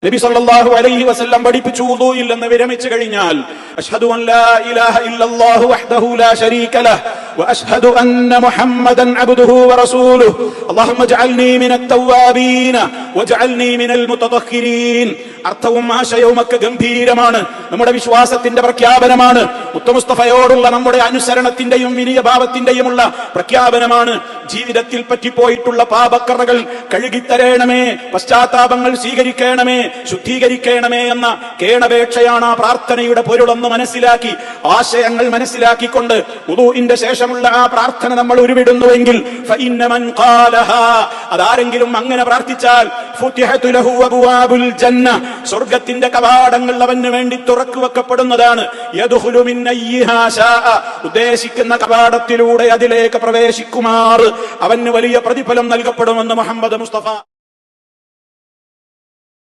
നബി സല്ലല്ലാഹു അലൈഹി വസല്ലം പഠിപ്പിച്ചു വുദൂഇൽ നിന്ന് വിരമിച്ചു കഴിഞ്ഞാൽ അഷ്ഹദു അൻ ലാ ഇലാഹ ഇല്ലല്ലാഹു വഹ്ദഹു ലാ ശരീക ലഹ് വഅഷ്ഹദു അന്ന മുഹമ്മദൻ അബ്ദുഹു വറസൂലുഹു അല്ലാഹുമ്മ ജഅൽനി മിനത് തവ്വാബീന വജഅൽനി മിനൽ മുതതഹിരീൻ. അർത്ഥവും ആശയവും ഒക്കെ ഗംഭീരമാണ്. നമ്മുടെ വിശ്വാസത്തിന്റെ പ്രഖ്യാപനമാണ്. മുത്തമുസ്തഫയോടുള്ള നമ്മുടെ അനുസരണത്തിന്റെയും വിനയഭാവത്തിന്റെയുമുള്ള പ്രഖ്യാപനമാണ്. ജീവിതത്തിൽ പറ്റിപ്പോയിട്ടുള്ള പാപക്കറകൾ കഴുകിത്തരേണമേ, പശ്ചാത്താപങ്ങൾ സ്വീകരിക്കണമേ, ശുദ്ധീകരിക്കണമേ എന്ന കേണപേക്ഷയാണ് ആ പ്രാർത്ഥനയുടെ പൊരുളെന്ന് മനസ്സിലാക്കി, ആശയങ്ങൾ മനസ്സിലാക്കിക്കൊണ്ട് വുദൂഇന്റെ ശേഷമുള്ള ആ പ്രാർത്ഥന നമ്മൾ ഉരുവിടുന്നുവെങ്കിൽ ഫഇന്ന മൻ ഖാലഹാ, അതാരെങ്കിലും അങ്ങനെ പ്രാർത്ഥിച്ചാൽ ഫുതിഹതു ലഹു അബ്വാബുൽ ജന്ന, സ്വർഗ്ഗത്തിന്റെ കവാടങ്ങൾ അവന് വേണ്ടി തുറക്കു വെക്കപ്പെടുന്നതാണ്. യദ്ഖുലു മിൻ അയ്യിഹാ ശാഅ, ഉദ്ദേശിക്കുന്ന കവാടത്തിലൂടെ അതിലേക്ക് പ്രവേശിക്കുമാർ അവന് വലിയ പ്രതിഫലം നൽകപ്പെടുമെന്ന് മുഹമ്മദ് മുസ്തഫ.